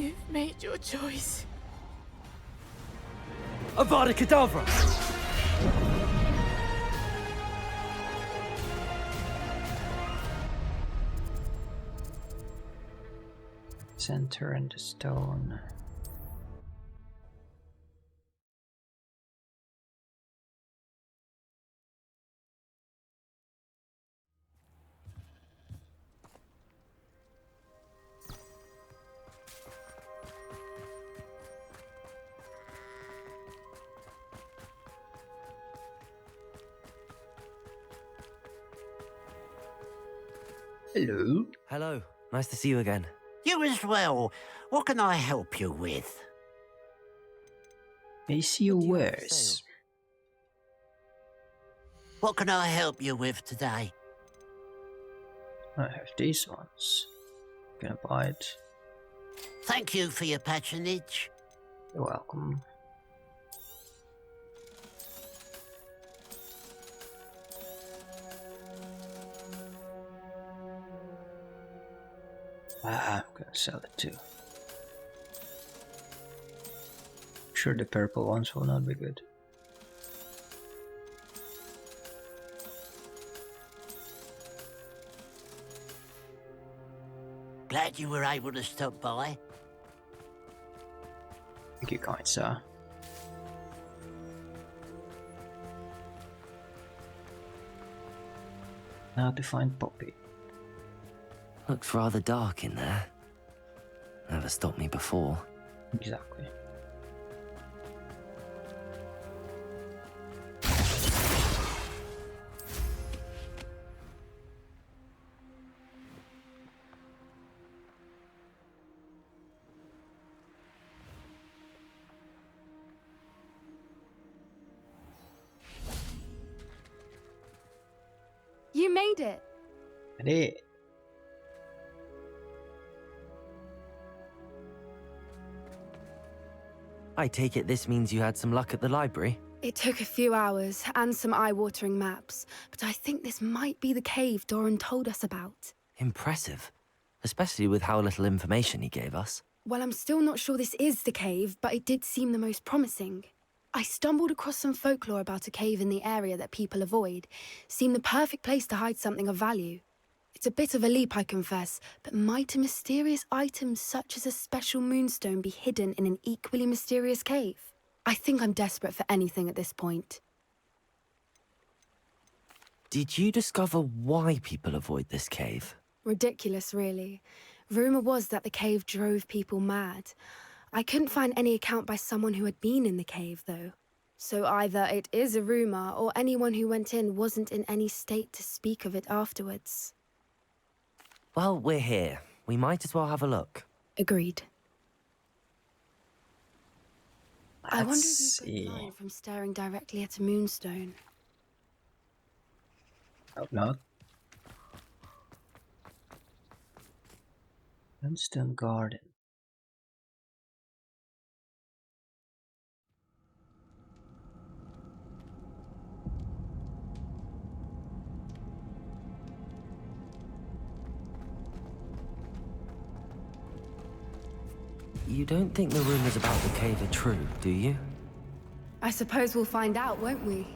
You've made your choice. Avada Kedavra! Center in the stone. Hello. Hello, nice to see you again. You as well. What can I help you with? May see your What do you have for wares. sale? What can I help you with today? I have these ones. Gonna buy it. Thank you for your patronage. You're welcome. I'm gonna sell it too. Sure, the purple ones will not be good. Glad you were able to stop by. Thank you, kind sir. Now to find Poppy. Looks rather dark in there. Never stopped me before. Exactly. You made it. I did. I take it this means you had some luck at the library? It took a few hours and some eye-watering maps, but I think this might be the cave Doran told us about. Impressive. Especially with how little information he gave us. Well, I'm still not sure this is the cave, but it did seem the most promising. I stumbled across some folklore about a cave in the area that people avoid. Seemed the perfect place to hide something of value. It's a bit of a leap, I confess, but might a mysterious item such as a special moonstone be hidden in an equally mysterious cave? I think I'm desperate for anything at this point. Did you discover why people avoid this cave? Ridiculous, really. Rumour was that the cave drove people mad. I couldn't find any account by someone who had been in the cave, though. So either it is a rumour, or anyone who went in wasn't in any state to speak of it afterwards. Well, we're here. We might as well have a look. Agreed. I wonder Let's if you see. got blind from staring directly at a moonstone. Hope not. Moonstone Garden. You don't think the rumors about the cave are true, do you? I suppose we'll find out, won't we?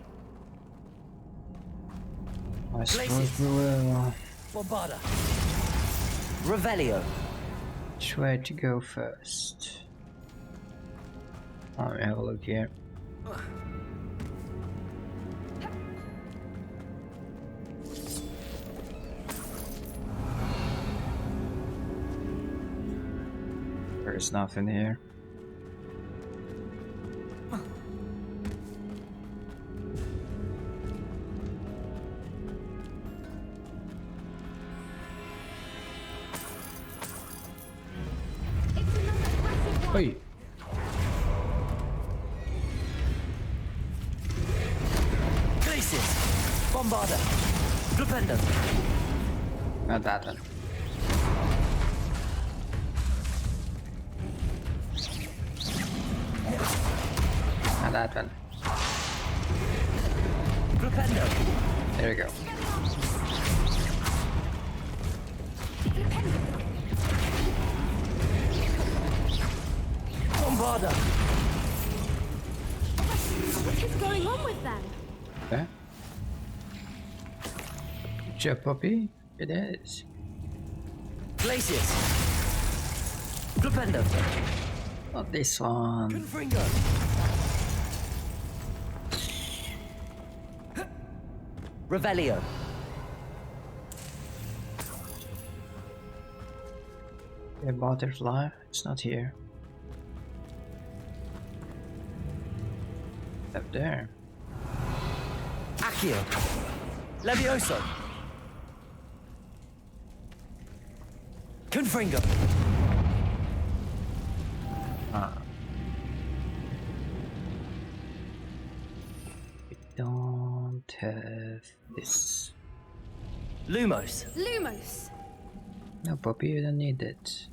I suppose we will. Bombarda. Revelio. Which way to go first? Let me have a look here. There's nothing here. Oi. Glacius. Bombarda. Glupendo. Not that one. Not that one. Glupendo. There we go. Bombarda! What is going on with them? Okay. Good job, Poppy. It is. Glacius! Flipendo! Not this one. Confringo! Revelio! A butterfly. It's not here. Up there. Accio! Levioso! Confringo! Ah. We don't have this. Lumos! Lumos! No, Poppy, you don't need it.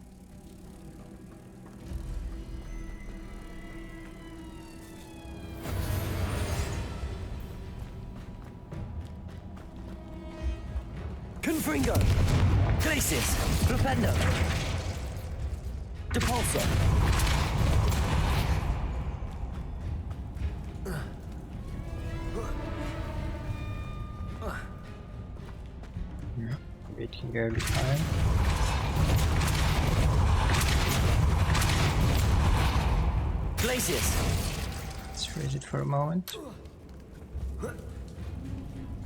Confringo! Glacius! Flipendo! Depulso! Yeah, we can go behind. Glacius! Let's freeze it for a moment.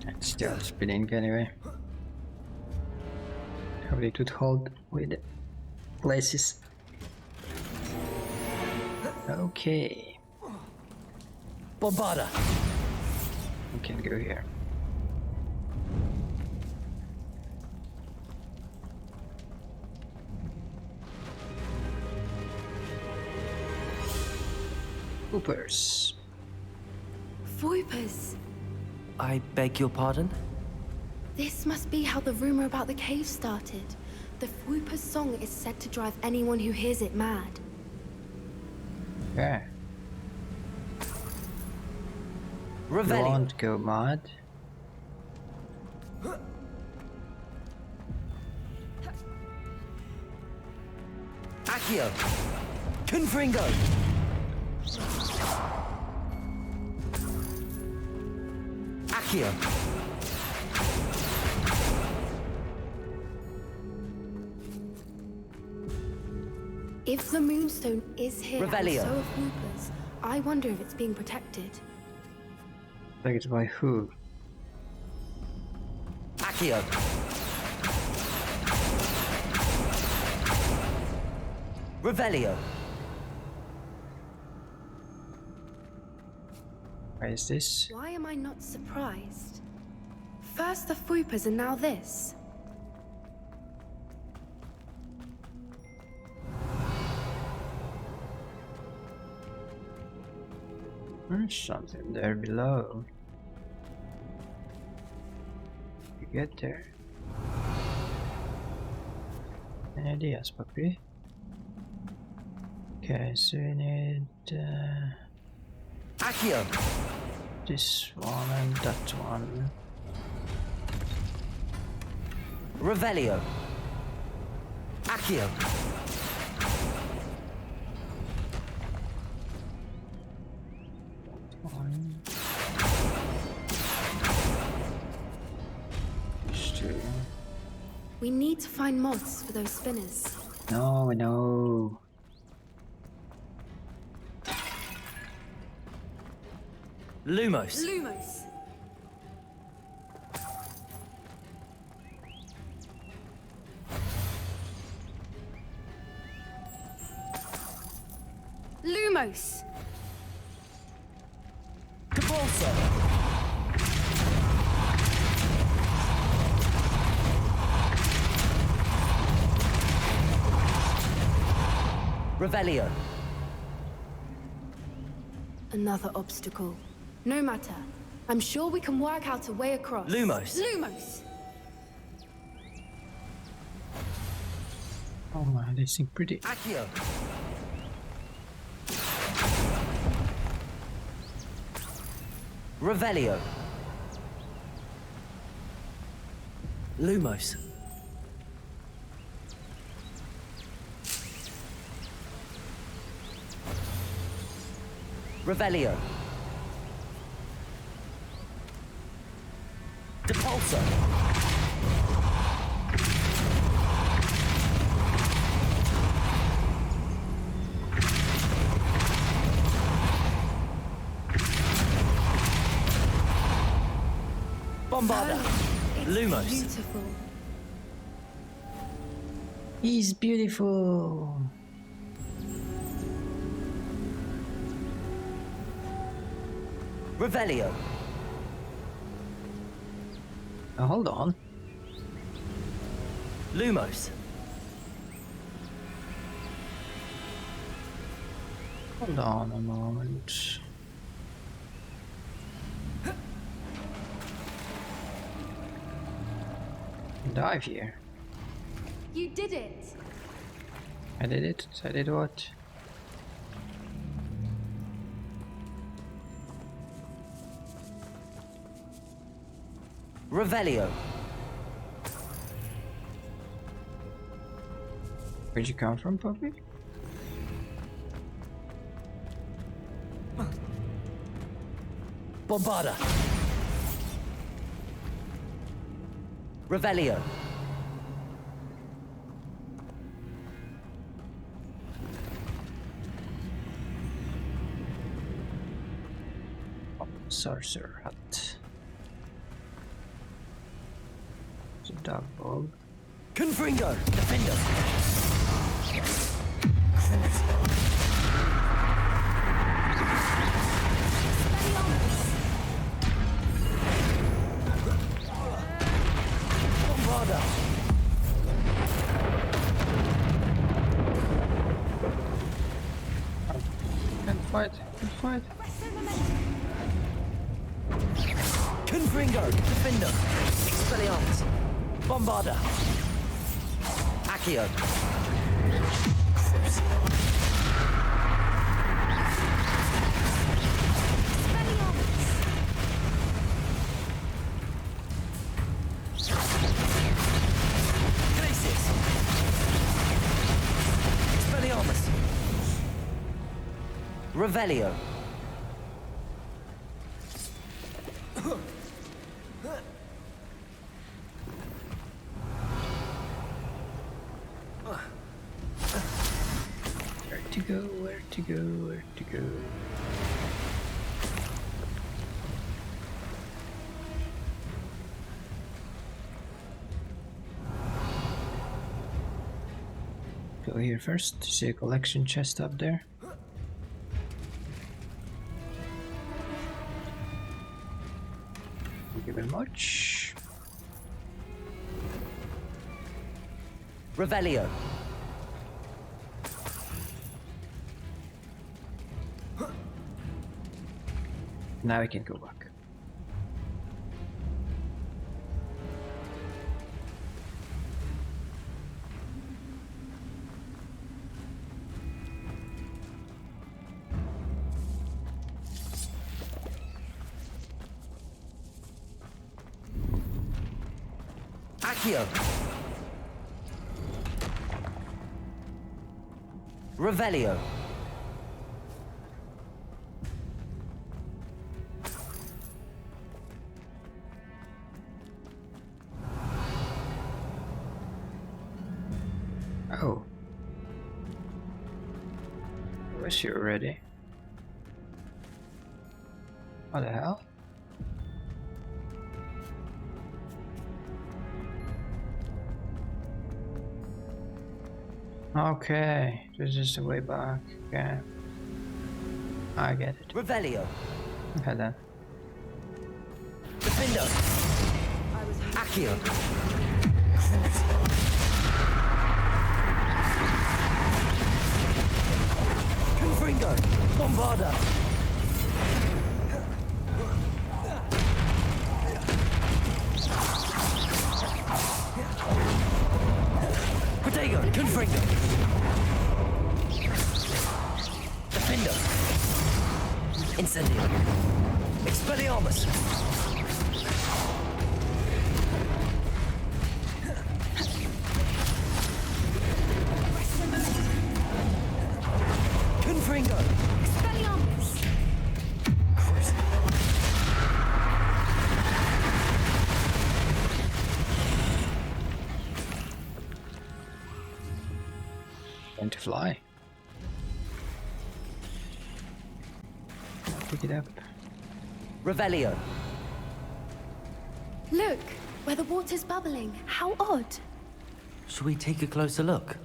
It's still spinning anyway. Probably it would hold with places. Okay, Bombarda! we can go here. Hoopers. Foipers! I beg your pardon? This must be how the rumor about the cave started. The Foipers song is said to drive anyone who hears it mad. Yeah, you Revelio! won't go mad. Accio! Confringo! Accio! If the Moonstone is here and Revelio. so are Foipers, I wonder if it's being protected. Protected by who? Accio! Revelio! Where is this? Why am I not surprised? First the Foipers and now this. There's something there below. You get there. Any ideas, Poppy? Okay, so we need Accio! this one and that one. Revelio! Accio! One. These two. We need to find moths for those spinners. No, no. Lumos! Lumos! Lumos! Depulso! Revelio! Another obstacle. No matter. I'm sure we can work out a way across. Lumos! Lumos! Oh man, they seem pretty. Accio! Revelio! Lumos! Revelio. Depulso. Bombarda. It's Lumos. beautiful. He's beautiful. Revelio. Now hold on. Lumos. Hold on a moment. Dive here. You did it! I did it. I did what? Revelio. Where'd you come from, puppy? Bombarda. Revelio. Sorcerer hut. It's a dog bog. Confringo. Defender. Bombarda. Can't fight. Can't fight. Confringo. Defender. Expelliarmus. Bombarda. Accio. Glacius. Expelliarmus. Revelio. Where to go? Where to go? Where to go? Go here first. See a collection chest up there. Thank you very much. Revelio. Now we can go back. Accio. Revelio. Oh. Was she already? What the hell? Okay, this is the way back. Okay. I get it. Revelio. Okay then. Defender. Accio. Confringo. Bombarda. Protego. Confringo. Defender. Incendio. Expelliarmus. Confringo. Expelliarmus! Pick it up. Revelio. Look, where the water's bubbling. How odd. Should we take a closer look?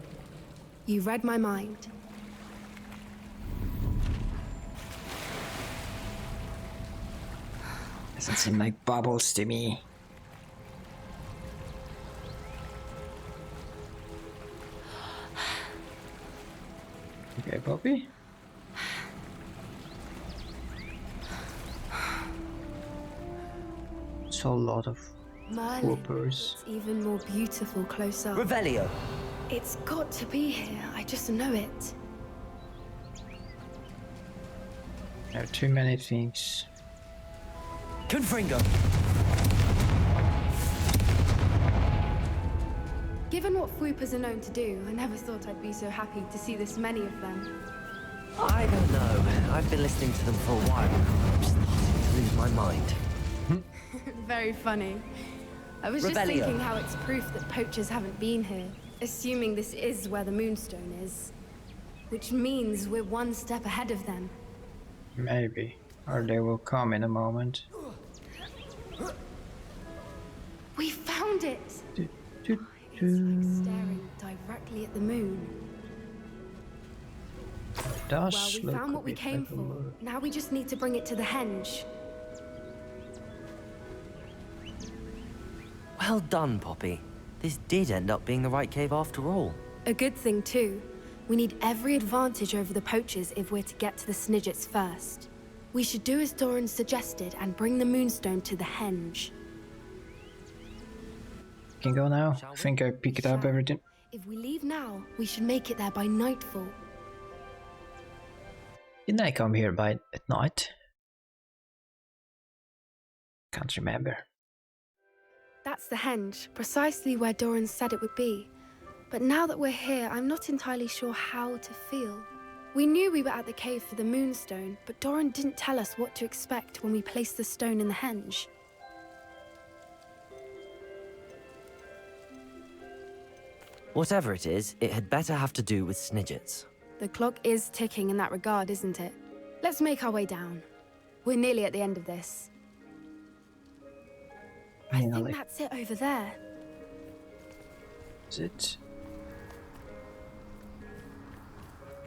You read my mind. Doesn't seem like bubbles to me. Okay, Poppy. It's a lot of Merlin, whoopers. it's even more beautiful close up. Revelio. It's got to be here. I just know it. There are too many things. Confringo. Given what Fwoopers are known to do, I never thought I'd be so happy to see this many of them. I don't know. I've been listening to them for a while. I'm starting to lose my mind. Very funny. I was just Revelio. thinking how it's proof that poachers haven't been here, assuming this is where the Moonstone is. Which means we're one step ahead of them. Maybe. Or they will come in a moment. We found it! Do, do, It's like do. staring directly at the moon. It does Well, we look found a what we bit came like a for. moon. Now we just need to bring it to the henge. Well done, Poppy. This did end up being the right cave after all. A good thing, too. We need every advantage over the poachers if we're to get to the Snidgets first. We should do as Doran suggested and bring the Moonstone to the henge. Can go now. Shall I we? think I picked up Shall. everything. If we leave now, we should make it there by nightfall. Didn't I come here by at night? Can't remember. That's the henge, precisely where Doran said it would be. But now that we're here, I'm not entirely sure how to feel. We knew we were at the cave for the Moonstone, but Doran didn't tell us what to expect when we placed the stone in the henge. Whatever it is, it had better have to do with Snidgets. The clock is ticking in that regard, isn't it? Let's make our way down. We're nearly at the end of this. I think Nearly. that's it over there. Is it?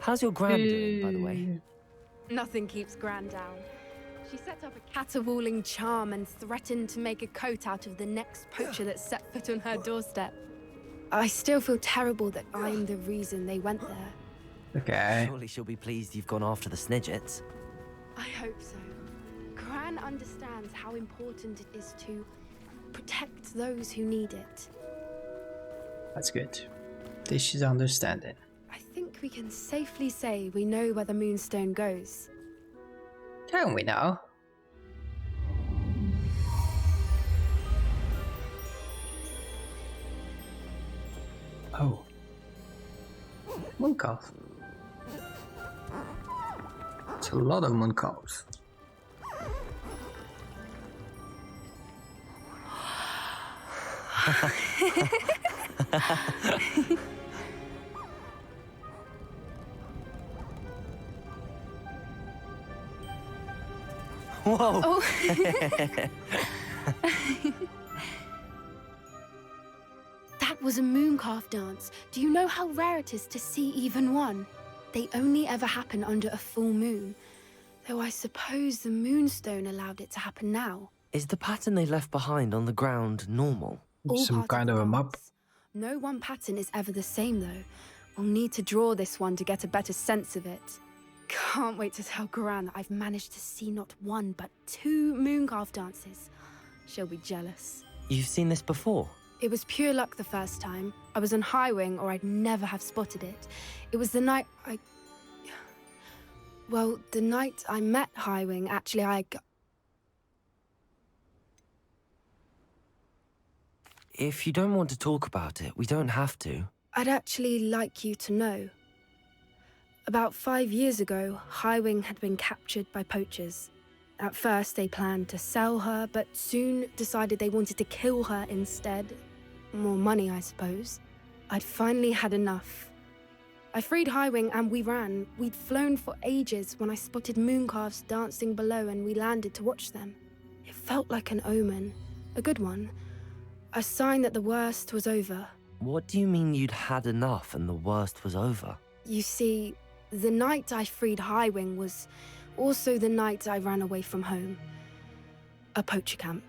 How's your Gran doing, by the way? Nothing keeps Gran down. She set up a caterwauling charm and threatened to make a coat out of the next poacher that set foot on her doorstep. I still feel terrible that I'm the reason they went there. Okay. Surely she'll be pleased you've gone after the Snidgets. I hope so. Gran understands how important it is to protect those who need it. That's good. This is understanding. I think we can safely say we know where the Moonstone goes. Can we now? Oh. Mooncalf. It's a lot of mooncalves. Whoa! Oh. That was a mooncalf dance. Do you know how rare it is to see even one? They only ever happen under a full moon. Though I suppose the Moonstone allowed it to happen now. Is the pattern they left behind on the ground normal? All Some part kind the of a map. dance. No one pattern is ever the same, though. We'll need to draw this one to get a better sense of it. Can't wait to tell Gran that I've managed to see not one, but 2 mooncalf dances. She'll be jealous. You've seen this before? It was pure luck the first time. I was on Highwing, or I'd never have spotted it. It was the night Well, the night I met Highwing, actually, If you don't want to talk about it, we don't have to. I'd actually like you to know. About 5 years ago, Highwing had been captured by poachers. At first, they planned to sell her, but soon decided they wanted to kill her instead. More money, I suppose. I'd finally had enough. I freed Highwing and we ran. We'd flown for ages when I spotted mooncalves dancing below and we landed to watch them. It felt like an omen, a good one, a sign that the worst was over. What do you mean you'd had enough and the worst was over? You see, the night I freed Highwing was also the night I ran away from home. A poacher camp.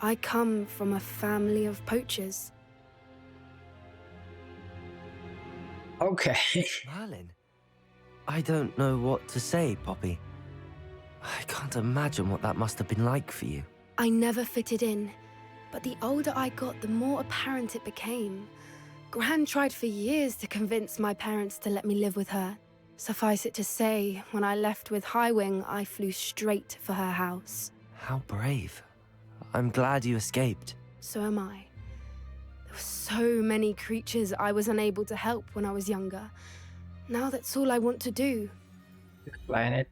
I come from a family of poachers. Okay. Merlin? I don't know what to say, Poppy. I can't imagine what that must have been like for you. I never fitted in, but the older I got, the more apparent it became. Gran tried for years to convince my parents to let me live with her. Suffice it to say, when I left with Highwing, I flew straight for her house. How brave. I'm glad you escaped. So am I. There were so many creatures I was unable to help when I was younger. Now that's all I want to do. Explain it.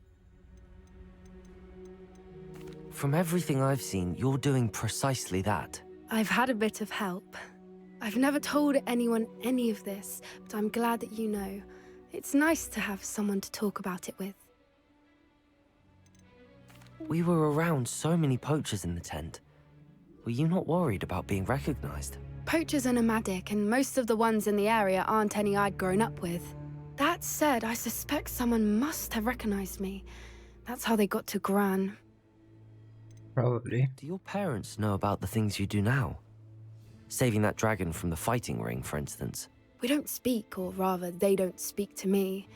From everything I've seen, you're doing precisely that. I've had a bit of help. I've never told anyone any of this, but I'm glad that you know. It's nice to have someone to talk about it with. We were around so many poachers in the tent. Were you not worried about being recognized? Poachers are nomadic, and most of the ones in the area aren't any I'd grown up with. That said, I suspect someone must have recognized me. That's how they got to Gran. Probably. Do your parents know about the things you do now? Saving that dragon from the fighting ring, for instance. We don't speak, or rather, they don't speak to me.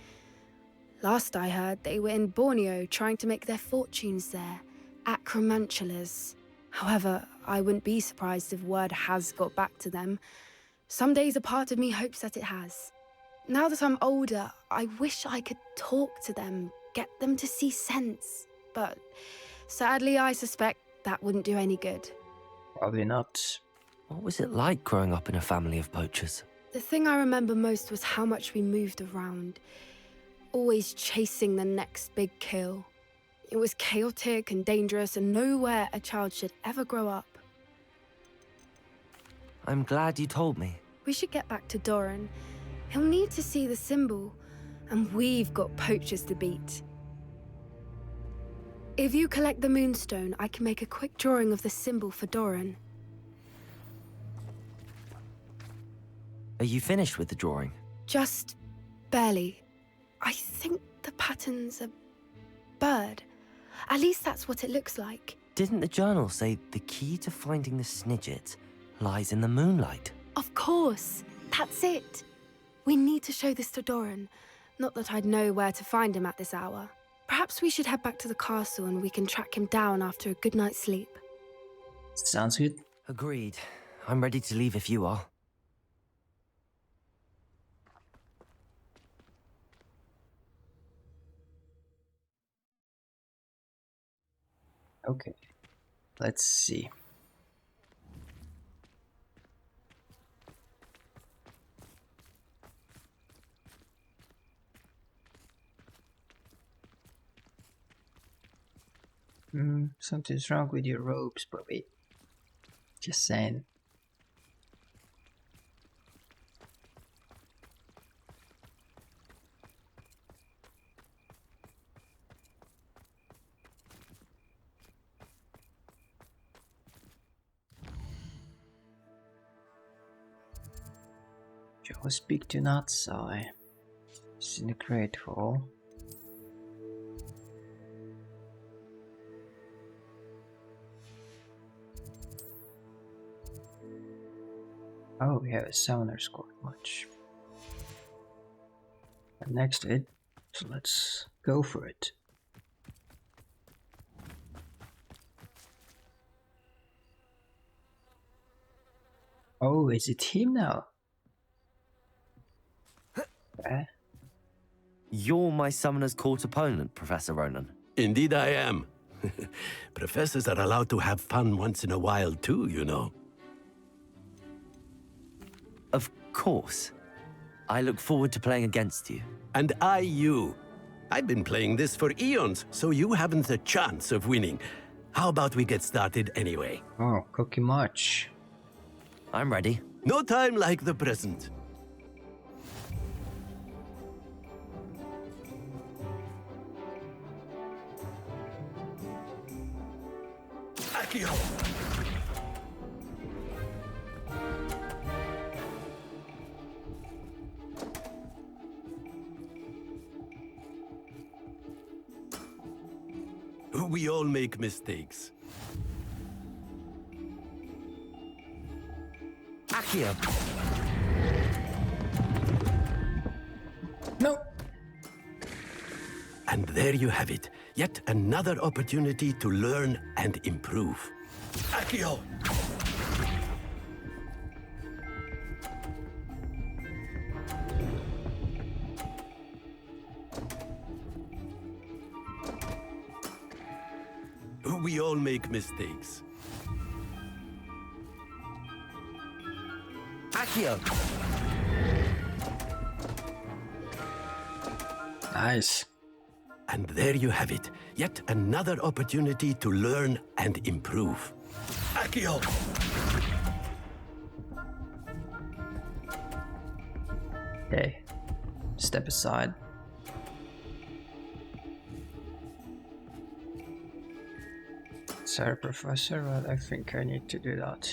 Last I heard, they were in Borneo trying to make their fortunes there, acromantulas. However, I wouldn't be surprised if word has got back to them. Some days a part of me hopes that it has. Now that I'm older, I wish I could talk to them, get them to see sense. But sadly, I suspect that wouldn't do any good. Probably not. What was it like growing up in a family of poachers? The thing I remember most was how much we moved around, always chasing the next big kill. It was chaotic and dangerous and nowhere a child should ever grow up. I'm glad you told me. We should get back to Doran. He'll need to see the symbol, and we've got poachers to beat. If you collect the Moonstone, I can make a quick drawing of the symbol for Doran. Are you finished with the drawing? Just barely. I think the pattern's a bird. At least that's what it looks like. Didn't the journal say the key to finding the Snidget lies in the moonlight? Of course. That's it. We need to show this to Doran. Not that I'd know where to find him at this hour. Perhaps we should head back to the castle and we can track him down after a good night's sleep. Sounds good. Agreed. I'm ready to leave if you are. Okay. Let's see. Something's wrong with your robes, Bobby. Just saying. Joe, speak, do not sigh. It's in the great hall. Oh, we have a summoner's court watch. And next to it, so let's go for it. Oh, is it him now? You're my Summoner's Court opponent, Professor Ronan. Indeed I am. Professors are allowed to have fun once in a while too, you know. Of course. I look forward to playing against you. And I you. I've been playing this for eons, so you haven't a chance of winning. How about we get started anyway? Oh, cookie much. I'm ready. No time like the present. Accio! We all make mistakes. Accio! No. And there you have it. Yet another opportunity to learn and improve. Accio! We all make mistakes. Accio! Nice. And there you have it. Yet another opportunity to learn and improve. Accio! Okay. Step aside. Sorry, Professor, but I think I need to do that.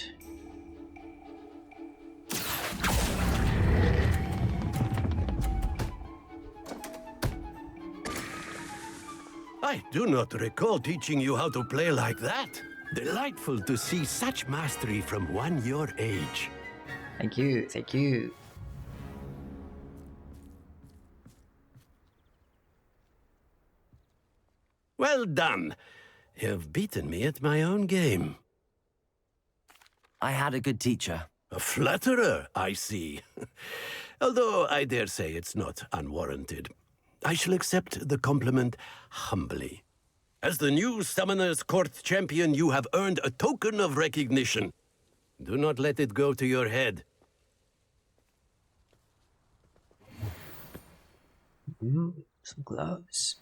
I do not recall teaching you how to play like that. Delightful to see such mastery from one your age. Thank you, thank you. Well done. You've beaten me at my own game. I had a good teacher. A flatterer, I see. Although I dare say it's not unwarranted. I shall accept the compliment humbly. As the new Summoner's Court champion, you have earned a token of recognition. Do not let it go to your head. Some gloves.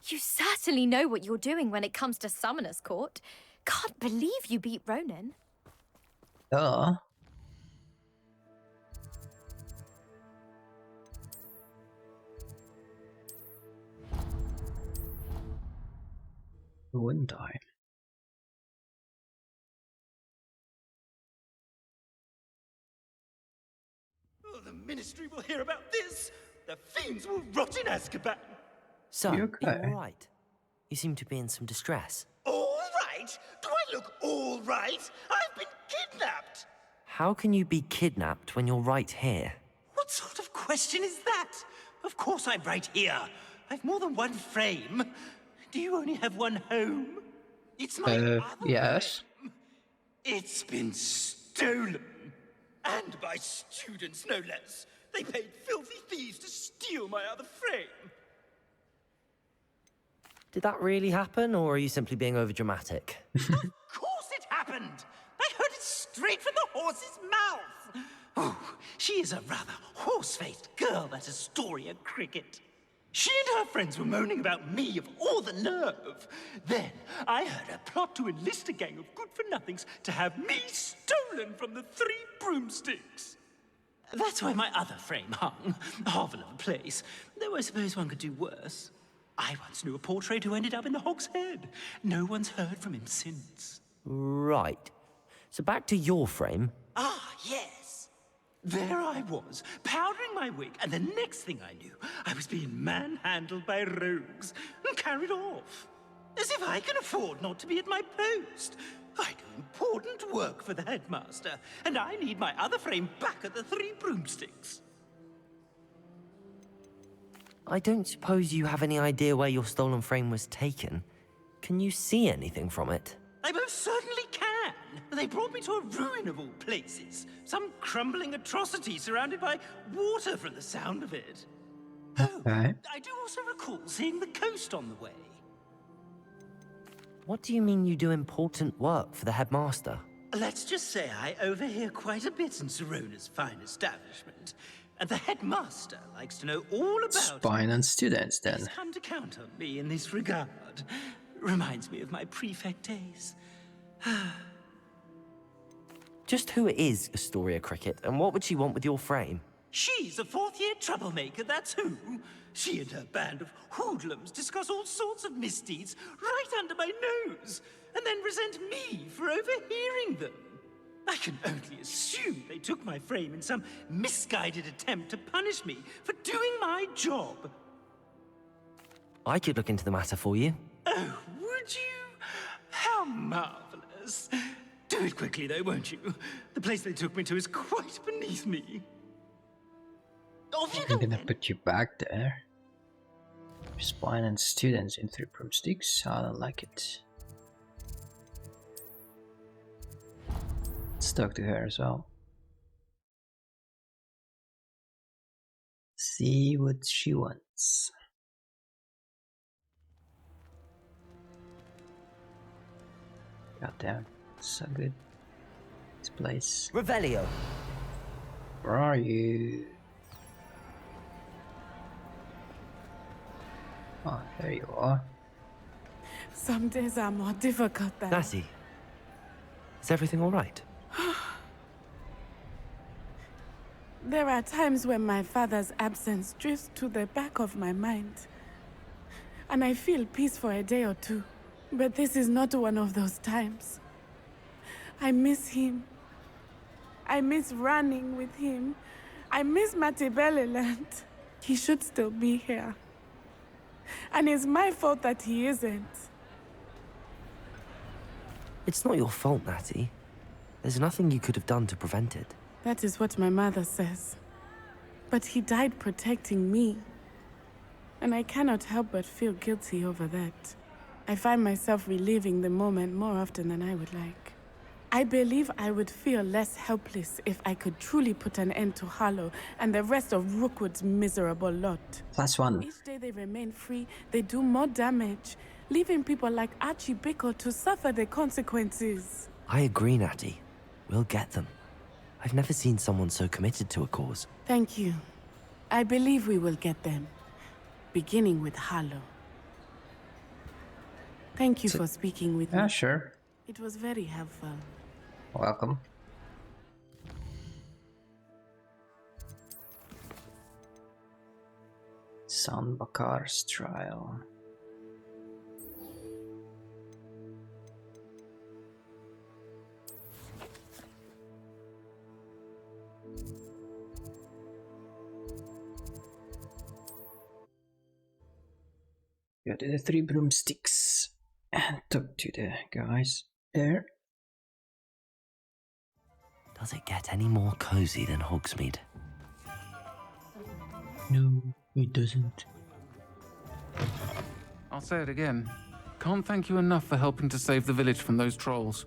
You certainly know what you're doing when it comes to Summoner's Court. Can't believe you beat Ronan. Duh. Wouldn't I? Oh, the Ministry will hear about this! The fiends will rot in Azkaban! So, You are okay? you alright? You seem to be in some distress. All right? Do I look all right? I've been kidnapped! How can you be kidnapped when you're right here? What sort of question is that? Of course I'm right here. I've more than one frame. Do you only have one home? It's my other yes. frame. It's been stolen. And by students, no less. They paid filthy thieves to steal my other frame. Did that really happen, or are you simply being overdramatic? Of course it happened! I heard it straight from the horse's mouth! Oh, she is a rather horse-faced girl, that Astoria Cricket. She and her friends were moaning about me of all the nerve. Then I heard her plot to enlist a gang of good-for-nothings to have me stolen from the Three Broomsticks. That's where my other frame hung. A hovel of a place, though I suppose one could do worse. I once knew a portrait who ended up in the Hog's Head. No one's heard from him since. Right. So back to your frame. Ah, yes. There I was, powdering my wig, and the next thing I knew, I was being manhandled by rogues and carried off. As if I can afford not to be at my post. I do important work for the headmaster, and I need my other frame back at the Three Broomsticks. I don't suppose you have any idea where your stolen frame was taken. Can you see anything from it? I most certainly can. They brought me to a ruin of all places. Some crumbling atrocity surrounded by water from the sound of it. Oh, Okay. I do also recall seeing the coast on the way. What do you mean you do important work for the headmaster? Let's just say I overhear quite a bit in Sirona's fine establishment. And the headmaster likes to know all about Spine and students then. He's come to count on me in this regard. Reminds me of my prefect days. Just who is Astoria Cricket, and what would she want with your frame? She's a fourth-year troublemaker, that's who. She and her band of hoodlums discuss all sorts of misdeeds right under my nose, and then resent me for overhearing them. I can only assume they took my frame in some misguided attempt to punish me for doing my job. I could look into the matter for you. Oh, would you? How marvelous. Do it quickly, though, won't you? The place they took me to is quite beneath me. Off you I'm go, gonna then. put you back there. Spine and students in 3 broomsticks. I don't like it. Let's talk to her as well. See what she wants. God damn, so good. This place. Revelio. Where are you? Oh, there you are. Some days are more difficult than... Natty, is everything all right? There are times when my father's absence drifts to the back of my mind. And I feel peace for a day or two. But this is not one of those times. I miss him. I miss running with him. I miss Matibeleland. He should still be here. And it's my fault that he isn't. It's not your fault, Natty. There's nothing you could have done to prevent it. That is what my mother says. But he died protecting me. And I cannot help but feel guilty over that. I find myself reliving the moment more often than I would like. I believe I would feel less helpless if I could truly put an end to Harlow and the rest of Rookwood's miserable lot. +1. Each day they remain free, they do more damage, leaving people like Archie Bickle to suffer the consequences. I agree, Natty. We'll get them. I've never seen someone so committed to a cause. Thank you. I believe we will get them, beginning with Harlow. Thank you for speaking with me. Yeah, sure. It was very helpful. Welcome. San Bakar's trial. Go to the 3 broomsticks and talk to the guys there. Does it get any more cozy than Hogsmeade? No, it doesn't. I'll say it again. Can't thank you enough for helping to save the village from those trolls.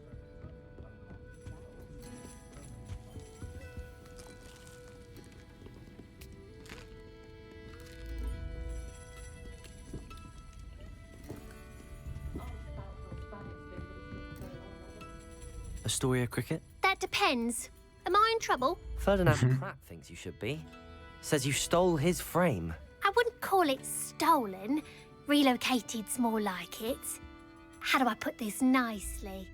Astoria Cricket? That depends. Am I in trouble? Ferdinand Pratt thinks you should be. Says you stole his frame. I wouldn't call it stolen. Relocated's more like it. How do I put this nicely?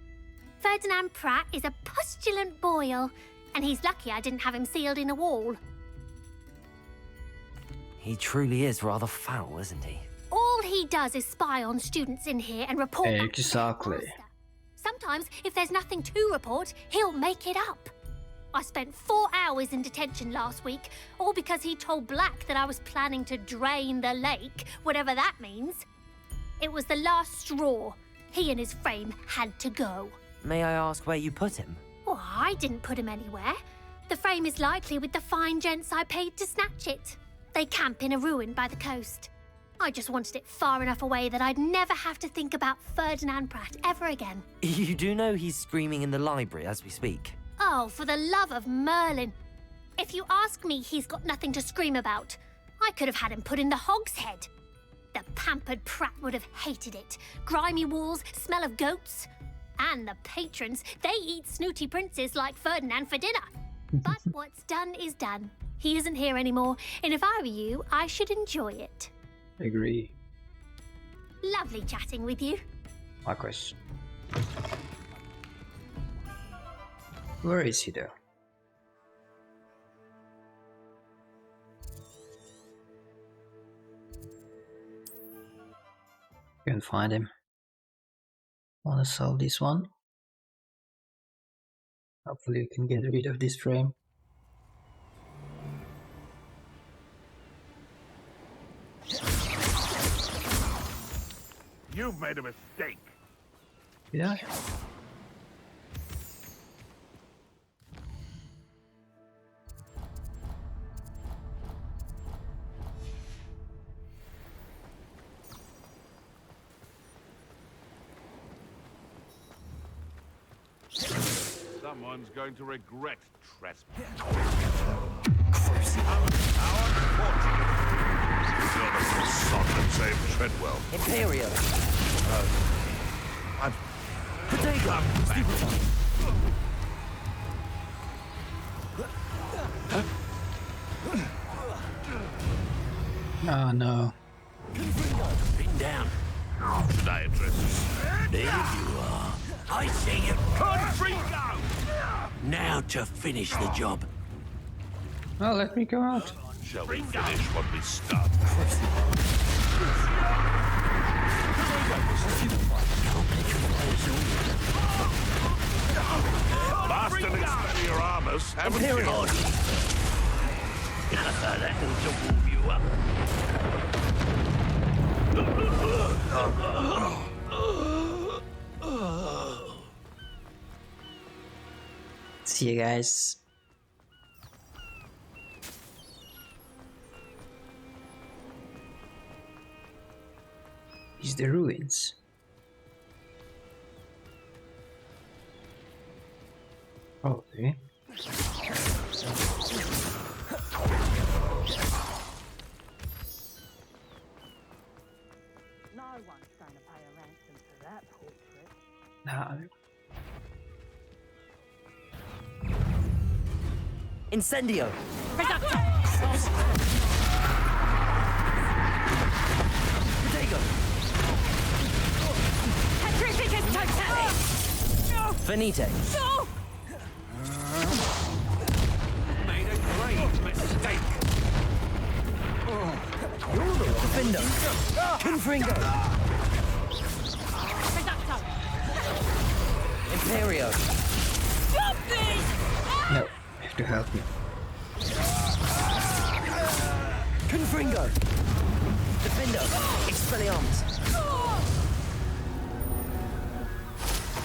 Ferdinand Pratt is a postulant boil, and he's lucky I didn't have him sealed in a wall. He truly is rather foul, isn't he? All he does is spy on students in here and report back to the Exactly. headmaster. Sometimes, if there's nothing to report, he'll make it up. I spent 4 hours in detention last week, all because he told Black that I was planning to drain the lake, whatever that means. It was the last straw. He and his frame had to go. May I ask where you put him? Well, I didn't put him anywhere. The frame is likely with the fine gents I paid to snatch it. They camp in a ruin by the coast. I just wanted it far enough away that I'd never have to think about Ferdinand Pratt ever again. You do know he's screaming in the library as we speak. Oh, for the love of Merlin. If you ask me, he's got nothing to scream about. I could have had him put in the Hogshead. The pampered Pratt would have hated it. Grimy walls, smell of goats. And the patrons, they eat snooty princes like Ferdinand for dinner. But what's done is done. He isn't here anymore, and if I were you, I should enjoy it. Agree. Lovely chatting with you. Likewise. Where is he though? Can't find him. Wanna solve this one? Hopefully we can get rid of this frame. You've made a mistake. Did I? Someone's going to regret trespassing. You're the first son that saved Treadwell. Imperio. I've... Protego. Oh no. Been down. Should I address you? There you are. I see you. Confringo! Now to finish the job. Oh, let me go out. Shall we finish what we started? Bastard Expelliarmus, haven't you? That'll move you up. See you guys. Is the ruins. Probably. No one's going to pay a ransom for that portrait. No. Incendio. Protego. Petrificus totalis! Finite. No! Made a grave mistake. Gryffindor. Confringo. Reducto! Imperio. Stop this! No, you have to help me. Confringo. Defendo. Expelliarmus.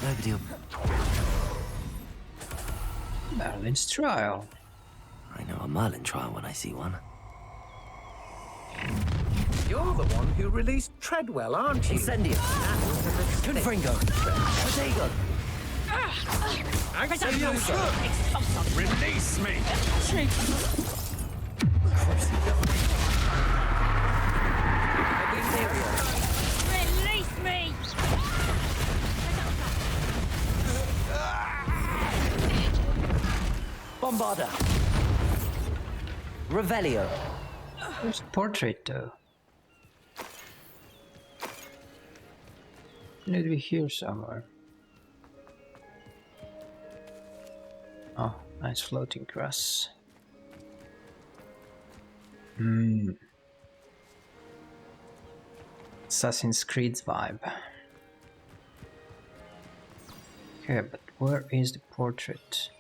Nobody'll... Merlin's trial. I know a Merlin trial when I see one. You're the one who released Treadwell, aren't you? Incendio. Confringo. Protego. Release me! Release me! Bombarda. Revelio. Where's the portrait though? Need to be here somewhere. Oh, nice floating grass. Assassin's Creed vibe. Okay, but where is the portrait?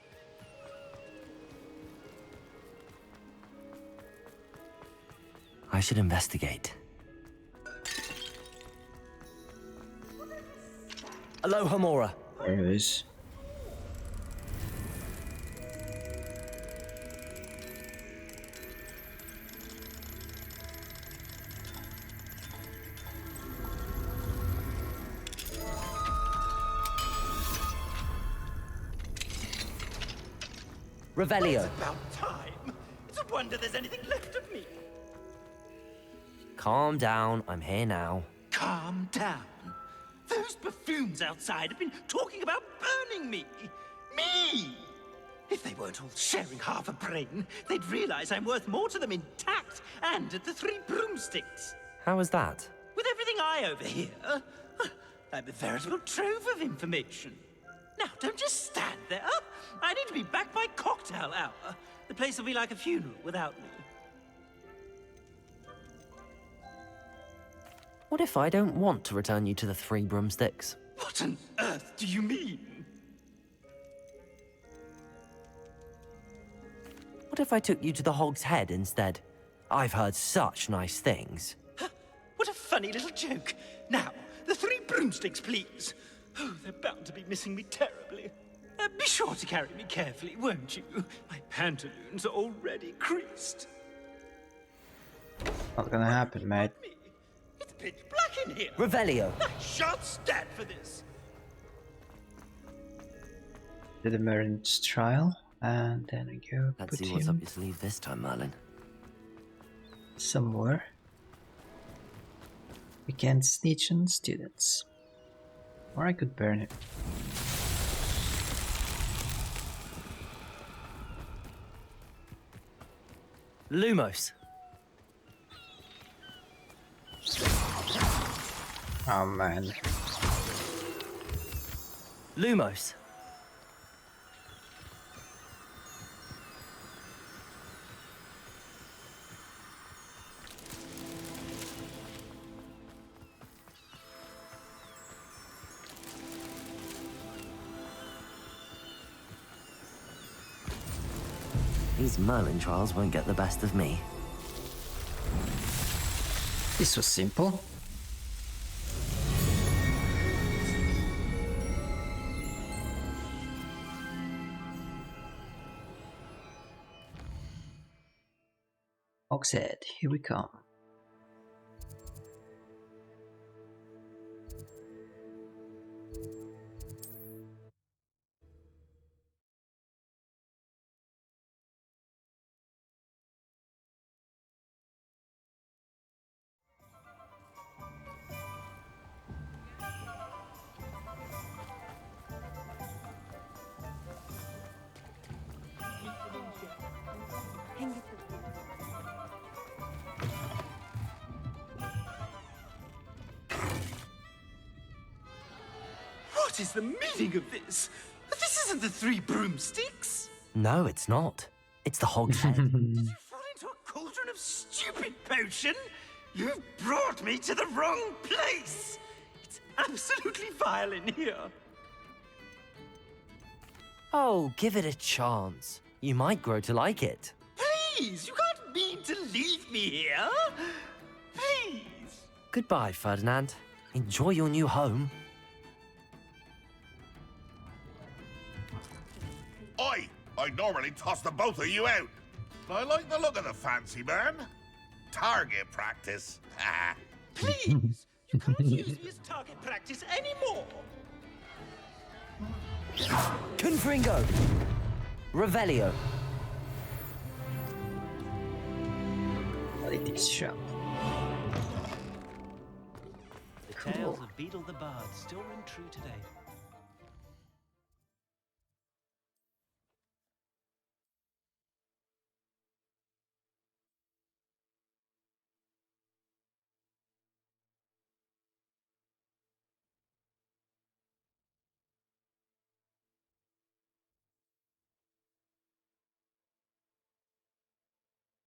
I should investigate. Aloha Mora. There it is. Revelio. It's about time. It's a wonder there's anything left of me. Calm down, I'm here now. Calm down. Those buffoons outside have been talking about burning me. Me! If they weren't all sharing half a brain, they'd realize I'm worth more to them intact and at the Three Broomsticks. How is that? With everything I overhear, I'm a veritable trove of information. Now, don't just stand there. I need to be back by cocktail hour. The place will be like a funeral without me. What if I don't want to return you to the Three Broomsticks? What on earth do you mean? What if I took you to the Hog's Head instead? I've heard such nice things. What a funny little joke. Now, the Three Broomsticks, please. Oh, they're bound to be missing me terribly. Be sure to carry me carefully, won't you? My pantaloons are already creased. Not gonna happen, mate. It's pitch black in here. Revelio. I shan't stand for this. To the Merlin's trial, and then we go Let's put see what's up him your sleeve this time, Merlin. somewhere against Nietzschean students. Or I could burn it. Lumos. Oh man. Lumos. These Merlin trials won't get the best of me. This was simple. Hogshead, here we come. What is the meaning of this? This isn't the Three Broomsticks. No, it's not. It's the Hog's Head. Did you fall into a cauldron of stupid potion? You've brought me to the wrong place. It's absolutely vile in here. Oh, give it a chance. You might grow to like it. Please, you can't mean to leave me here. Please. Goodbye, Ferdinand. Enjoy your new home. I'd normally toss the both of you out. But I like the look of the fancy man. Target practice. Please, you can't use me as target practice anymore. Confringo. Revelio. Politics shop. The tales of Beetle the Bard still ring true today.